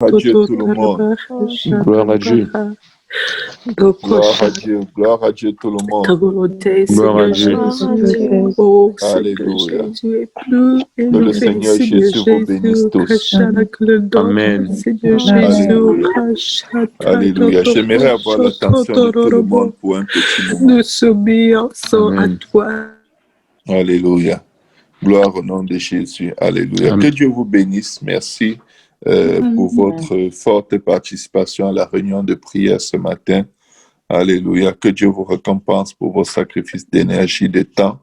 à Dieu tout le monde. Gloire à Dieu. Gloire à Dieu tout le monde. Ta volonté, Gloire à Seigneur Dieu. Jésus. Oh, Seigneur Alléluia. Jésus est plus Que le élevé, Seigneur Seigneur Jésus vous bénisse Jésus. tous. Kachana que le don, Amen. Seigneur Jésus. Alléluia. Kachata Alléluia. J'aimerais avoir l'attention de tout le monde pour un petit moment. Nous soumettons à Amen. toi. Alléluia. Gloire au nom de Jésus. Alléluia. Amen. Que Dieu vous bénisse. Merci pour votre forte participation à la réunion de prière ce matin. Alléluia. Que Dieu vous récompense pour vos sacrifices d'énergie, de temps.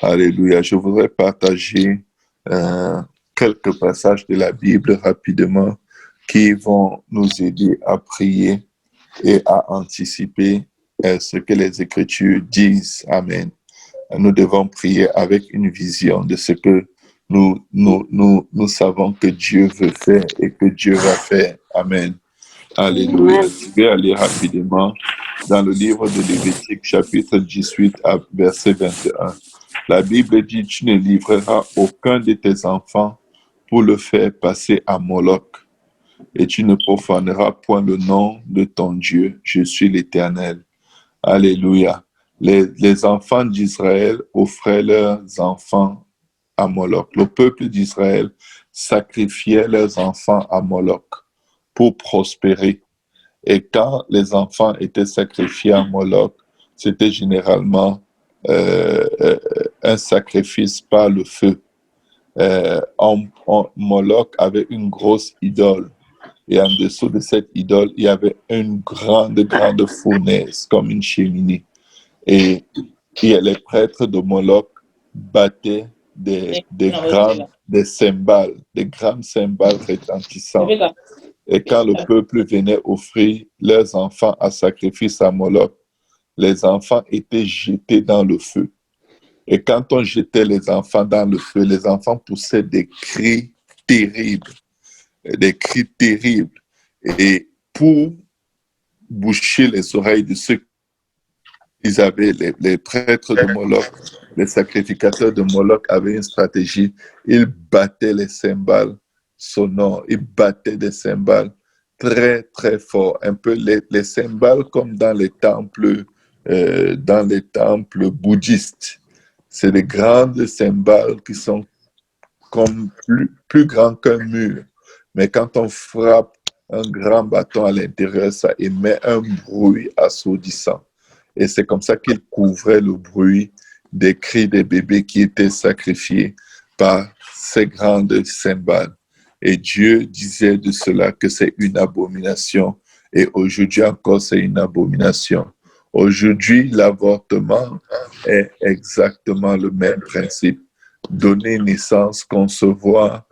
Alléluia. Je voudrais partager quelques passages de la Bible rapidement qui vont nous aider à prier et à anticiper ce que les Écritures disent. Amen. Nous devons prier avec une vision de ce que nous savons que Dieu veut faire et que Dieu va faire. Amen. Alléluia. Je vais aller rapidement dans le livre de Lévitique, chapitre 18, verset 21. La Bible dit, tu ne livreras aucun de tes enfants pour le faire passer à Moloch, et tu ne profaneras point le nom de ton Dieu. Je suis l'Éternel. Alléluia. Les enfants d'Israël offraient leurs enfants à Moloch. Le peuple d'Israël sacrifiait leurs enfants à Moloch pour prospérer. Et quand les enfants étaient sacrifiés à Moloch, c'était généralement un sacrifice par le feu. Moloch avait une grosse idole. Et en dessous de cette idole, il y avait une grande fournaise, comme une cheminée. Et les prêtres de Moloch battaient des cymbales, des grandes cymbales retentissantes. Et quand le peuple venait offrir leurs enfants à sacrifice à Moloch, les enfants étaient jetés dans le feu. Et quand on jetait les enfants dans le feu, les enfants poussaient des cris terribles. Des cris terribles. Et pour boucher les oreilles de ceux qu'ils avaient, les prêtres de Moloch, les sacrificateurs de Moloch avaient une stratégie. Ils battaient les cymbales sonores, ils battaient des cymbales très, très forts. Un peu les cymbales comme dans les temples bouddhistes. C'est des grandes cymbales qui sont comme plus grands qu'un mur. Mais quand on frappe un grand bâton à l'intérieur, ça émet un bruit assourdissant. Et c'est comme ça qu'il couvrait le bruit des cris des bébés qui étaient sacrifiés par ces grandes cymbales. Et Dieu disait de cela que c'est une abomination. Et aujourd'hui encore, c'est une abomination. Aujourd'hui, l'avortement est exactement le même principe. Donner naissance, concevoir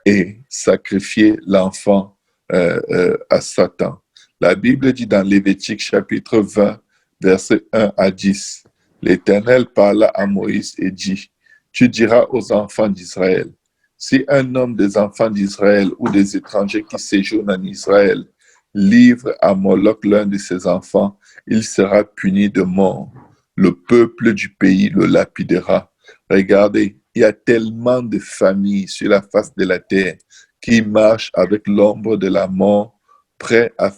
et sacrifier l'enfant à Satan. La Bible dit dans Lévitique chapitre 20, versets 1 à 10, l'Éternel parla à Moïse et dit, tu diras aux enfants d'Israël, si un homme des enfants d'Israël ou des étrangers qui séjournent en Israël livre à Moloch l'un de ses enfants, il sera puni de mort. Le peuple du pays le lapidera. Regardez, il y a tellement de familles sur la face de la terre qui marchent avec l'ombre de la mort, prêts à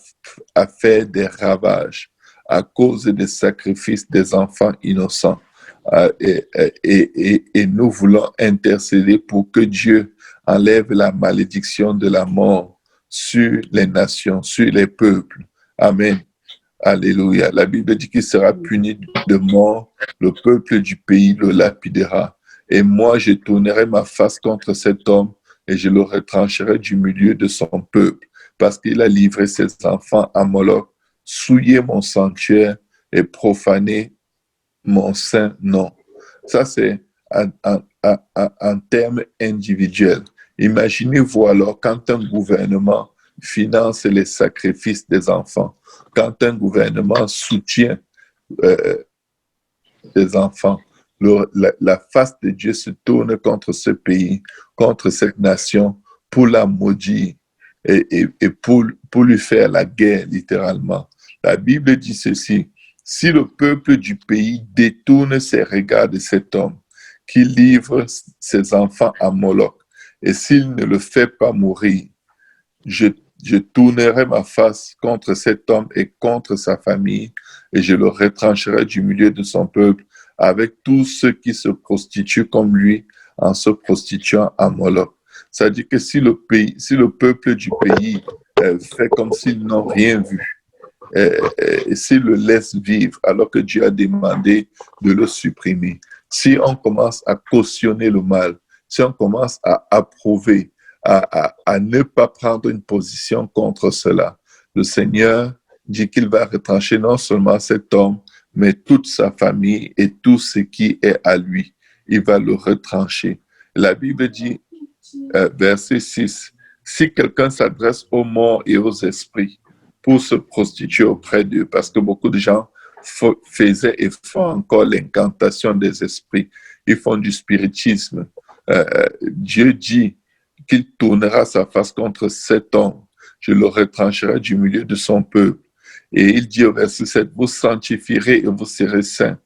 faire des ravages à cause des sacrifices des enfants innocents. Et nous voulons intercéder pour que Dieu enlève la malédiction de la mort sur les nations, sur les peuples. Amen. Alléluia. La Bible dit qu'il sera puni de mort. Le peuple du pays le lapidera. Et moi, je tournerai ma face contre cet homme et je le retrancherai du milieu de son peuple parce qu'il a livré ses enfants à Moloch, souillé mon sanctuaire et profané mon saint nom. Ça, c'est en termes individuels. Imaginez-vous alors quand un gouvernement finance les sacrifices des enfants, quand un gouvernement soutient des enfants, la face de Dieu se tourne contre ce pays, contre cette nation, pour la maudire et pour lui faire la guerre, littéralement. La Bible dit ceci, si le peuple du pays détourne ses regards de cet homme qui livre ses enfants à Moloch, et s'il ne le fait pas mourir, je je tournerai ma face contre cet homme et contre sa famille, et je le retrancherai du milieu de son peuple, avec tous ceux qui se prostituent comme lui, en se prostituant à Moloch. C'est-à-dire que si le peuple du pays fait comme s'ils n'ont rien vu, et s'il le laisse vivre alors que Dieu a demandé de le supprimer, si on commence à cautionner le mal, si on commence à approuver, à ne pas prendre une position contre cela, le Seigneur dit qu'il va retrancher non seulement cet homme, mais toute sa famille et tout ce qui est à lui. Il va le retrancher. La Bible dit, verset 6, si quelqu'un s'adresse aux morts et aux esprits pour se prostituer auprès d'eux, parce que beaucoup de gens faisaient et font encore l'incantation des esprits, ils font du spiritisme. Dieu dit qu'il tournera sa face contre cet homme, je le retrancherai du milieu de son peuple. Et il dit au verset 7, vous sanctifierez et vous serez saints.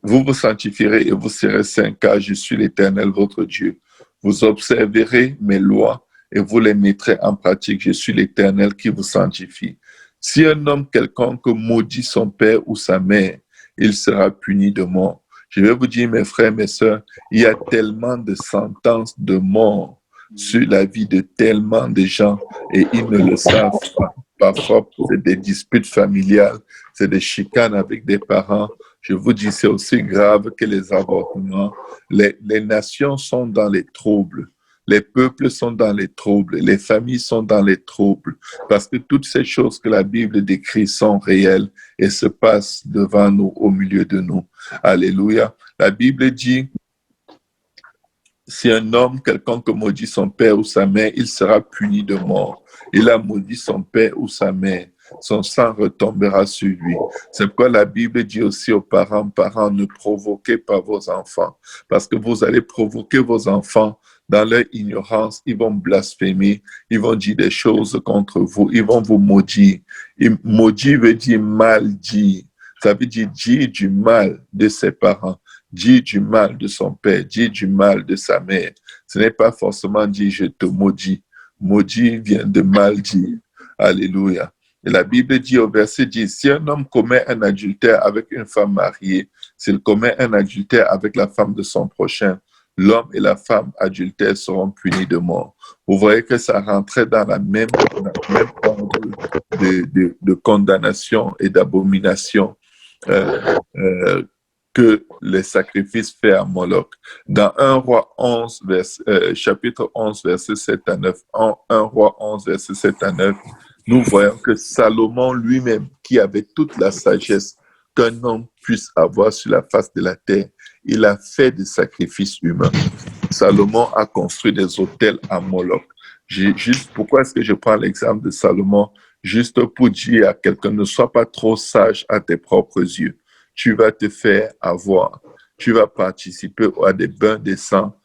Vous vous sanctifierez et vous serez saints, car je suis l'Éternel, votre Dieu. Vous observerez mes lois et vous les mettrez en pratique. Je suis l'Éternel qui vous sanctifie. Si un homme quelconque maudit son père ou sa mère, il sera puni de mort. Je vais vous dire, mes frères, mes sœurs, il y a tellement de sentences de mort sur la vie de tellement de gens et ils ne le savent pas. Parfois, c'est des disputes familiales, c'est des chicanes avec des parents. Je vous dis, c'est aussi grave que les avortements. Les nations sont dans les troubles. Les peuples sont dans les troubles. Les familles sont dans les troubles. Parce que toutes ces choses que la Bible décrit sont réelles et se passent devant nous, au milieu de nous. Alléluia. La Bible dit, si un homme quelconque maudit son père ou sa mère, il sera puni de mort. Il a maudit son père ou sa mère. Son sang retombera sur lui. C'est pourquoi la Bible dit aussi aux parents, parents, ne provoquez pas vos enfants, parce que vous allez provoquer vos enfants dans leur ignorance. Ils vont blasphémer, ils vont dire des choses contre vous, ils vont vous maudire. Et maudire veut dire mal dire. Ça veut dire du mal de ses parents, dire du mal de son père, dire du mal de sa mère. Ce n'est pas forcément dire je te maudis. Maudit vient de mal dire. Alléluia. Et la Bible dit au verset 10, si un homme commet un adultère avec une femme mariée, s'il commet un adultère avec la femme de son prochain, l'homme et la femme adultères seront punis de mort. Vous voyez que ça rentrait dans la même ordre de condamnation et d'abomination que les sacrifices faits à Moloch. Dans 1 Roi 11, chapitre 11, verset 7 à 9, 1 Roi 11, verset 7 à 9, nous voyons que Salomon lui-même, qui avait toute la sagesse qu'un homme puisse avoir sur la face de la terre, il a fait des sacrifices humains. Salomon a construit des autels à Moloch. Pourquoi est-ce que je prends l'exemple de Salomon? Juste pour dire à quelqu'un, ne sois pas trop sage à tes propres yeux. Tu vas te faire avoir. Tu vas participer à des bains de sang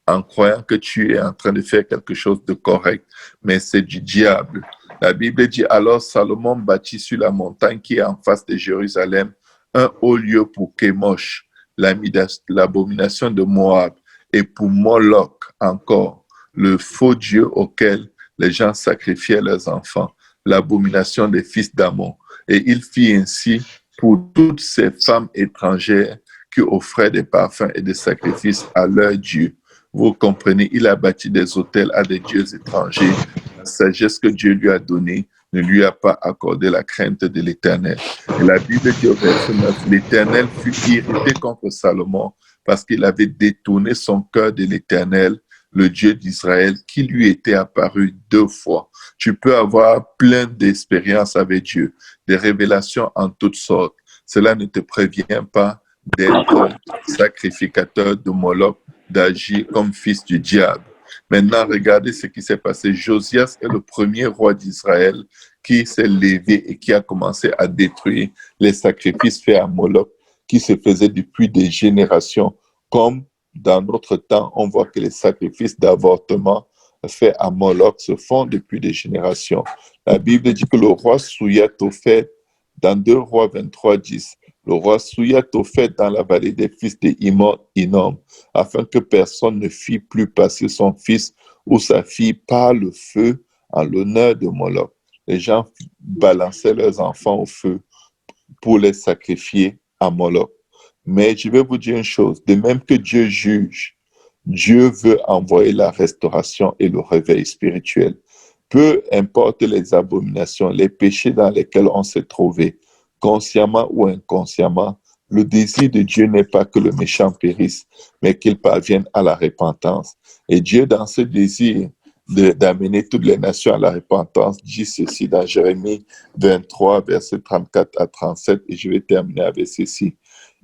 en croyant que tu es en train de faire quelque chose de correct, mais c'est du diable. La Bible dit, alors Salomon bâtit sur la montagne qui est en face de Jérusalem un haut lieu pour Kémosh, l'abomination de Moab, et pour Moloch encore, le faux dieu auquel les gens sacrifiaient leurs enfants, l'abomination des fils d'Ammon. Et il fit ainsi pour toutes ces femmes étrangères qui offraient des parfums et des sacrifices à leurs dieux. Vous comprenez, il a bâti des autels à des dieux étrangers. La sagesse que Dieu lui a donnée ne lui a pas accordé la crainte de l'Éternel. Et la Bible dit au verset 9, l'Éternel fut irrité contre Salomon parce qu'il avait détourné son cœur de l'Éternel, le Dieu d'Israël, qui lui était apparu 2 fois. Tu peux avoir plein d'expériences avec Dieu, des révélations en toutes sortes. Cela ne te prévient pas d'être sacrificateur de Moloch, d'agir comme fils du diable. Maintenant, regardez ce qui s'est passé. Josias est le premier roi d'Israël qui s'est levé et qui a commencé à détruire les sacrifices faits à Moloch qui se faisaient depuis des générations. Comme dans notre temps, on voit que les sacrifices d'avortement faits à Moloch se font depuis des générations. La Bible dit que le roi souilla Tophet dans 2 Rois 23, 10. Le roi souilla Tophet dans la vallée des fils de Hinnom, afin que personne ne fît plus passer son fils ou sa fille par le feu en l'honneur de Moloch. Les gens balançaient leurs enfants au feu pour les sacrifier à Moloch. Mais je vais vous dire une chose, de même que Dieu juge, Dieu veut envoyer la restauration et le réveil spirituel. Peu importe les abominations, les péchés dans lesquels on s'est trouvé, consciemment ou inconsciemment, le désir de Dieu n'est pas que le méchant périsse, mais qu'il parvienne à la repentance. Et Dieu, dans ce désir d'amener toutes les nations à la repentance, dit ceci dans Jérémie 23, versets 34 à 37, et je vais terminer avec ceci.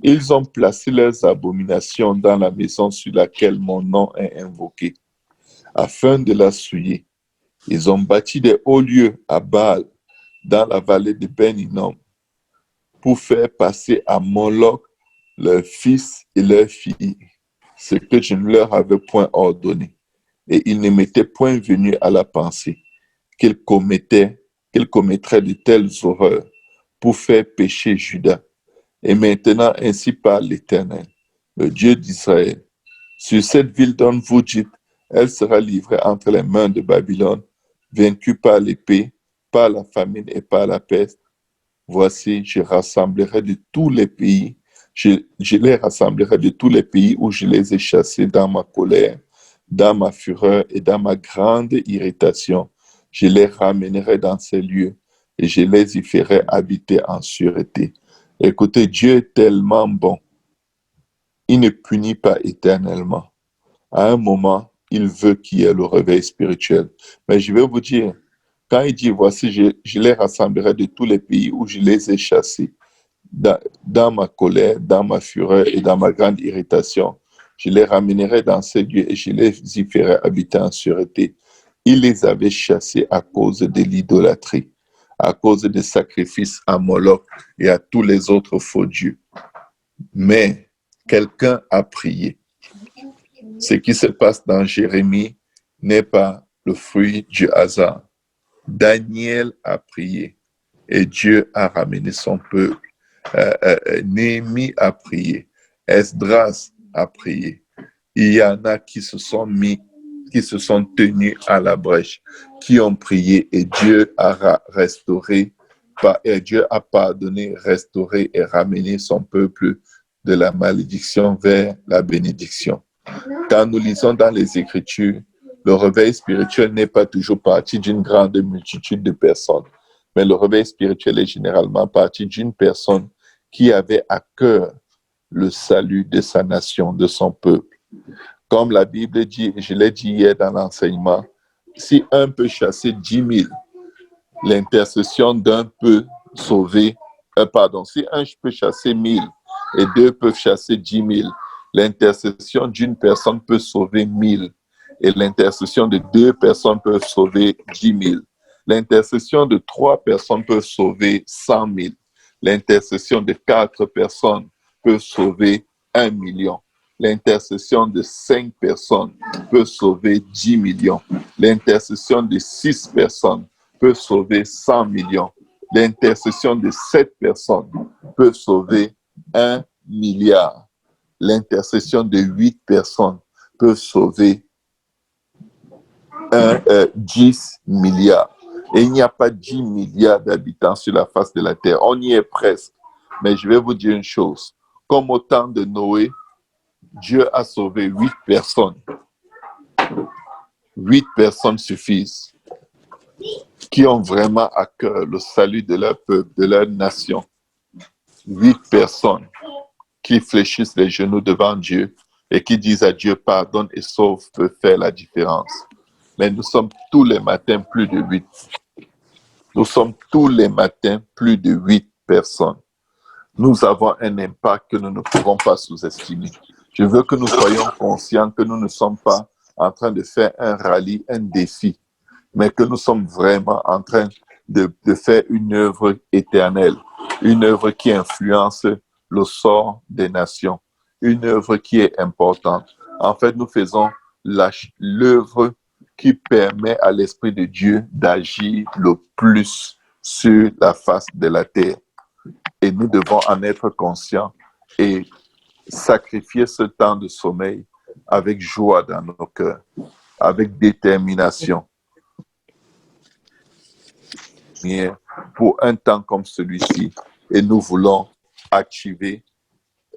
Ils ont placé leurs abominations dans la maison sur laquelle mon nom est invoqué, afin de la souiller. Ils ont bâti des hauts lieux à Baal, dans la vallée de Ben-Hinnom, pour faire passer à Moloch leurs fils et leurs filles, ce que je ne leur avais point ordonné. Et ils ne m'étaient point venus à la pensée qu'ils commettraient de telles horreurs pour faire pécher Juda. Et maintenant, ainsi parle l'Éternel, le Dieu d'Israël. Sur cette ville dont vous dites, elle sera livrée entre les mains de Babylone, vaincue par l'épée, par la famine et par la peste. Voici, je rassemblerai de tous les pays, je les rassemblerai de tous les pays où je les ai chassés dans ma colère, dans ma fureur et dans ma grande irritation. Je les ramènerai dans ces lieux et je les y ferai habiter en sûreté. Écoutez, Dieu est tellement bon. Il ne punit pas éternellement. À un moment, il veut qu'il y ait le réveil spirituel. Mais je vais vous dire, quand il dit, voici, je les rassemblerai de tous les pays où je les ai chassés, dans ma colère, dans ma fureur et dans ma grande irritation, je les ramènerai dans ces lieux et je les y ferai habiter en sûreté. Il les avait chassés à cause de l'idolâtrie, à cause des sacrifices à Moloch et à tous les autres faux dieux. Mais quelqu'un a prié. Ce qui se passe dans Jérémie n'est pas le fruit du hasard. Daniel a prié et Dieu a ramené son peuple. Néhémie a prié. Esdras a prié. Il y en a qui se sont tenus à la brèche, qui ont prié et Dieu a restauré, et Dieu a pardonné, restauré et ramené son peuple de la malédiction vers la bénédiction. Quand nous lisons dans les Écritures, le réveil spirituel n'est pas toujours parti d'une grande multitude de personnes, mais le réveil spirituel est généralement parti d'une personne qui avait à cœur le salut de sa nation, de son peuple. Comme la Bible dit, je l'ai dit hier dans l'enseignement, si un peut chasser 10 000, l'intercession d'un peut sauver, si un peut chasser 1000 et deux peuvent chasser 10 000, l'intercession d'une personne peut sauver 1000 et l'intercession de 2 personnes peut sauver 10 000. L'intercession de 3 personnes peut sauver 100 000. L'intercession de 4 personnes peut sauver 1 million. L'intercession de 5 personnes peut sauver 10 millions. L'intercession de 6 personnes peut sauver 100 millions. L'intercession de 7 personnes peut sauver 1 milliard. L'intercession de 8 personnes peut sauver 10 milliards. Et il n'y a pas 10 milliards d'habitants sur la face de la terre. On y est presque. Mais je vais vous dire une chose. Comme au temps de Noé, Dieu a sauvé 8 personnes. 8 personnes suffisent. Qui ont vraiment à cœur le salut de leur peuple, de leur nation. 8 personnes qui fléchissent les genoux devant Dieu et qui disent à Dieu, pardonne et sauve, peut faire la différence. Mais nous sommes tous les matins plus de 8. Nous sommes tous les matins plus de 8 personnes. Nous avons un impact que nous ne pouvons pas sous-estimer. Je veux que nous soyons conscients que nous ne sommes pas en train de faire un rallye, un défi, mais que nous sommes vraiment en train de faire une œuvre éternelle, une œuvre qui influence le sort des nations, une œuvre qui est importante. En fait, nous faisons l'œuvre qui permet à l'Esprit de Dieu d'agir le plus sur la face de la terre. Et nous devons en être conscients et sacrifier ce temps de sommeil avec joie dans nos cœurs, avec détermination. lumière pour un temps comme celui-ci. Et nous voulons activer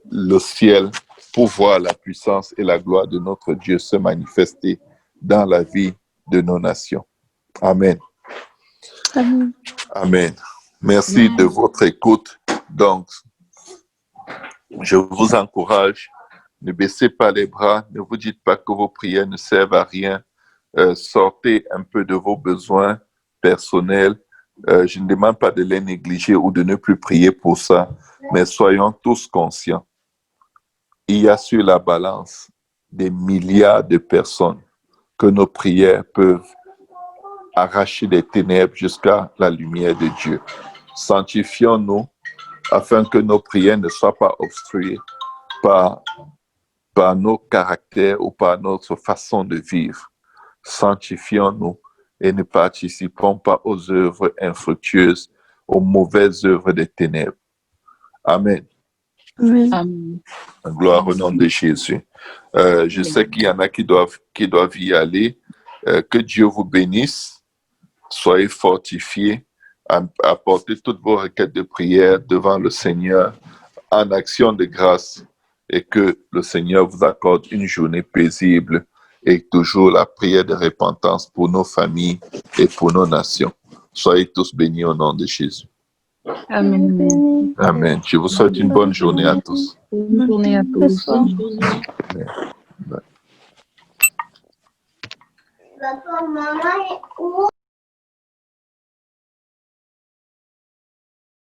le ciel pour voir la puissance et la gloire de notre Dieu se manifester dans la vie de nos nations. Amen. Amen. Amen. Merci de votre écoute. Donc, je vous encourage, ne baissez pas les bras, ne vous dites pas que vos prières ne servent à rien. Sortez un peu de vos besoins personnels. Je ne demande pas de les négliger ou de ne plus prier pour ça, mais soyons tous conscients. Il y a sur la balance des milliards de personnes que nos prières peuvent arracher des ténèbres jusqu'à la lumière de Dieu. Sanctifions-nous afin que nos prières ne soient pas obstruées par nos caractères ou par notre façon de vivre. Sanctifions-nous et ne participons pas aux œuvres infructueuses, aux mauvaises œuvres des ténèbres. Amen. Amen. Gloire au nom de Jésus. Je sais qu'il y en a qui doivent y aller. Que Dieu vous bénisse. Soyez fortifiés. Apportez toutes vos requêtes de prière devant le Seigneur en action de grâce et que le Seigneur vous accorde une journée paisible et toujours la prière de repentance pour nos familles et pour nos nations. Soyez tous bénis au nom de Jésus. Amen. Amen. Je vous souhaite une bonne journée à tous. Bonne journée à tous. Amen. Bye.